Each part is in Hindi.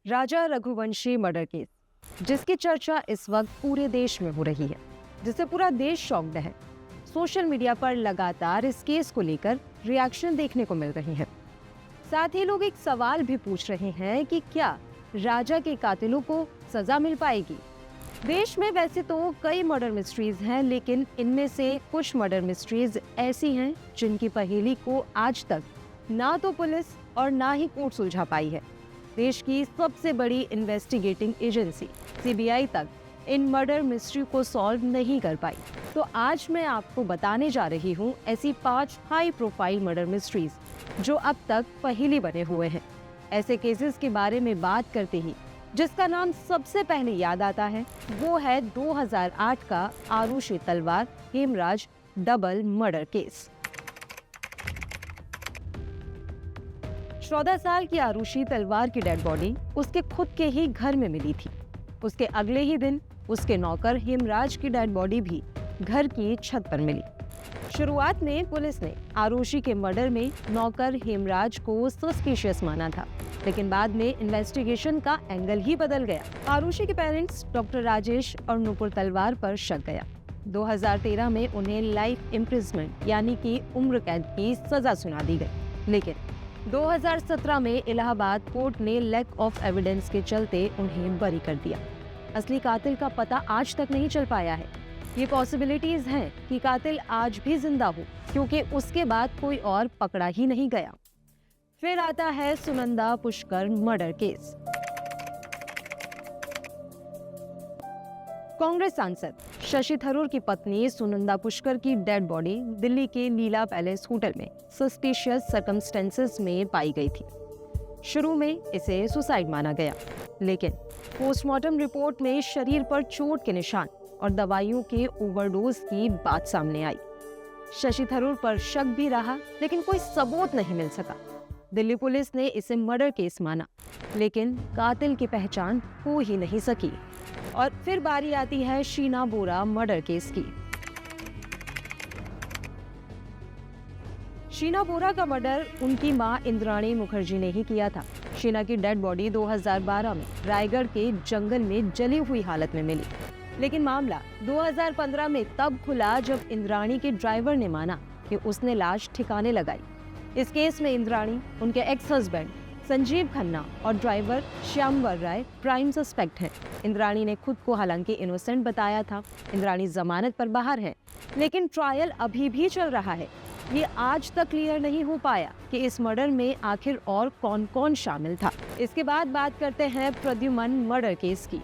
राजा रघुवंशी मर्डर केस, जिसकी चर्चा इस वक्त पूरे देश में हो रही है, जिससे पूरा देश शॉक्ड है। सोशल मीडिया पर लगातार इस केस को लेकर रिएक्शन देखने को मिल रही है। साथ ही लोग एक सवाल भी पूछ रहे हैं कि क्या राजा के कातिलों को सजा मिल पाएगी। देश में वैसे तो कई मर्डर मिस्ट्रीज हैं, लेकिन इनमें से कुछ मर्डर मिस्ट्रीज ऐसी हैं जिनकी पहेली को आज तक ना तो पुलिस और ना ही कोर्ट सुलझा पाई है। देश की सबसे बड़ी इन्वेस्टिगेटिंग एजेंसी सीबीआई तक इन मर्डर मिस्ट्री को सॉल्व नहीं कर पाई। तो आज मैं आपको बताने जा रही हूँ ऐसी 5 हाई प्रोफाइल मर्डर मिस्ट्रीज जो अब तक पहेली बने हुए हैं। ऐसे केसेस के बारे में बात करते ही जिसका नाम सबसे पहले याद आता है वो है 2008 का आरुषि तलवार हेमराज डबल मर्डर केस। 14 साल की आरुषि तलवार की डेड बॉडी उसके खुद के ही घर में मिली थी। उसके अगले ही दिन उसके नौकर हेमराज की डेड बॉडी भी घर की छत पर मिली। शुरुआत में पुलिस ने आरुषि के मर्डर में नौकर हेमराज को सस्पिशियस माना था, लेकिन बाद में इन्वेस्टिगेशन का एंगल ही बदल गया। आरुषि के पेरेंट्स डॉक्टर राजेश और नूपुर तलवार पर शक गया। 2013 में उन्हें लाइफ इम्प्रिजमेंट यानी कि उम्र कैद की सजा सुना दी गई, लेकिन 2017 में इलाहाबाद कोर्ट ने लैक ऑफ एविडेंस के चलते उन्हें बरी कर दिया। असली कातिल का पता आज तक नहीं चल पाया है। ये पॉसिबिलिटीज हैं कि कातिल आज भी जिंदा हो, क्योंकि उसके बाद कोई और पकड़ा ही नहीं गया। फिर आता है सुनंदा पुष्कर मर्डर केस। कांग्रेस सांसद शशि थरूर की पत्नी सुनंदा पुष्कर की डेड बॉडी दिल्ली के लीला पैलेस होटल में सस्पिशियस सर्कमस्टेंसेस में पाई गई थी। शुरू में इसे सुसाइड माना गया, लेकिन पोस्टमार्टम रिपोर्ट में शरीर पर चोट के निशान और दवाइयों के ओवरडोज की बात सामने आई। शशि थरूर पर शक भी रहा, लेकिन कोई सबूत नहीं मिल सका। दिल्ली पुलिस ने इसे मर्डर केस माना, लेकिन कातिल की पहचान हो ही नहीं सकी। और फिर बारी आती है शीना बोरा मर्डर केस की। शीना बोरा का मर्डर उनकी मां इंद्राणी मुखर्जी ने ही किया था। शीना की डेड बॉडी 2012 में रायगढ़ के जंगल में जली हुई हालत में मिली, लेकिन मामला 2015 में तब खुला जब इंद्राणी के ड्राइवर ने माना कि उसने लाश ठिकाने लगाई। इस केस में इंद्राणी, उनके एक्स हस्बैंड संजीव खन्ना और ड्राइवर श्यामवर राय प्राइम सस्पेक्ट हैं। इंद्राणी ने खुद को हालांकि इनोसेंट बताया था। इंद्राणी जमानत पर बाहर है, लेकिन ट्रायल अभी भी चल रहा है। ये आज तक क्लियर नहीं हो पाया कि इस मर्डर में आखिर और कौन कौन शामिल था। इसके बाद बात करते हैं प्रद्युमन मर्डर केस की।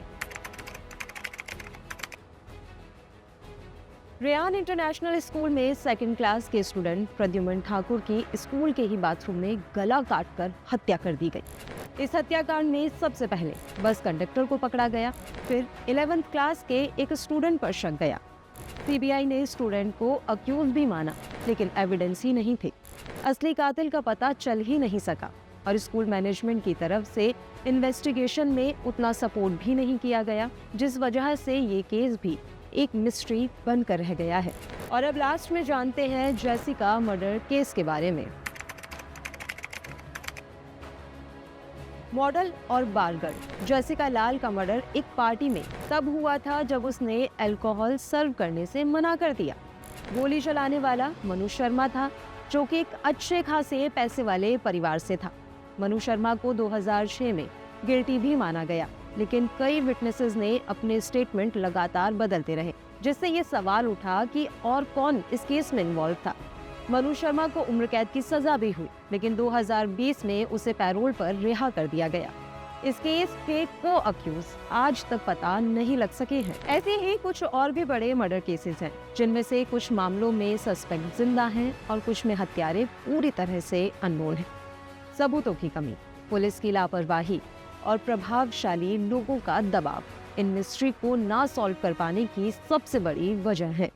रेयान इंटरनेशनल स्कूल में सेकंड क्लास के स्टूडेंट प्रद्युमन ठाकुर की स्कूल के ही बाथरूम में गला काटकर हत्या कर दी गई। इस हत्याकांड में सबसे पहले बस कंडक्टर को पकड़ा गया, फिर 11th क्लास के एक स्टूडेंट पर शक गया। सीबीआई ने स्टूडेंट को अक्यूज भी माना, लेकिन एविडेंस ही नहीं थे। असली कातिल का पता चल ही नहीं सका और स्कूल मैनेजमेंट की तरफ से इन्वेस्टिगेशन में उतना सपोर्ट भी नहीं किया गया, जिस वजह से ये केस भी एक मिस्ट्री बनकर रह गया है। और अब लास्ट में जानते हैं जेसिका मर्डर केस के बारे में। मॉडल और बार गर्ल जेसिका लाल का मर्डर एक पार्टी में तब हुआ था जब उसने अल्कोहल सर्व करने से मना कर दिया। गोली चलाने वाला मनु शर्मा था, जो कि एक अच्छे खासे पैसे वाले परिवार से था। मनु शर्मा को 2006 में गिल्टी भी माना गया, लेकिन कई विटनेसेस ने अपने स्टेटमेंट लगातार बदलते रहे, जिससे ये सवाल उठा कि और कौन इस केस में इन्वॉल्व था। मनु शर्मा को उम्र कैद की सजा भी हुई, लेकिन 2020 में उसे पैरोल पर रिहा कर दिया गया। इस केस के को अक्यूज आज तक पता नहीं लग सके हैं। ऐसे ही कुछ और भी बड़े मर्डर केसेस हैं, जिनमें से कुछ मामलों में सस्पेक्ट जिंदा हैं और कुछ में हत्यारे पूरी तरह से अननोन हैं। सबूतों की कमी, पुलिस की लापरवाही और प्रभावशाली लोगों का दबाव इन मिस्ट्री को ना सॉल्व कर पाने की सबसे बड़ी वजह है।